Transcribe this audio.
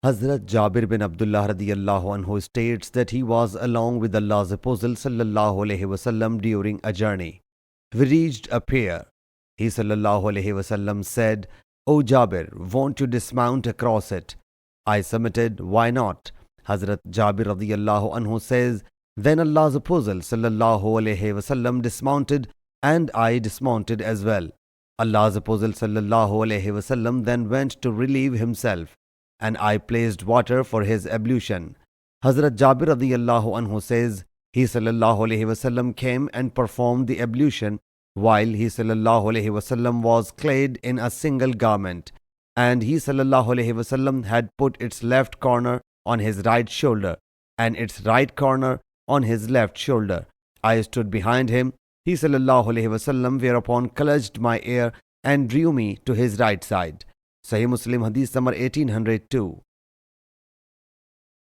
Hazrat Jabir bin Abdullah radiyallahu anhu states that he was along with Allah's Apostle sallallahu alaihi wasallam during a journey. We reached a pier. He sallallahu alaihi wasallam said, "O Jabir, won't you dismount across it?" I submitted, "Why not?" Hazrat Jabir radiyallahu anhu says, "Then Allah's Apostle sallallahu alaihi wasallam dismounted and I dismounted as well. Allah's Apostle sallallahu alaihi wasallam then went to relieve himself, and I placed water for his ablution." Hazrat Jabir radiyallahu anhu says, he sallallahu alaihi wasallam came and performed the ablution while he sallallahu alaihi wasallam was clad in a single garment, and he sallallahu alaihi wasallam had put its left corner on his right shoulder and its right corner on his left shoulder. I stood behind him, he sallallahu alaihi wasallam, whereupon clutched my ear and drew me to his right side. Sahih Muslim Hadees number 1802.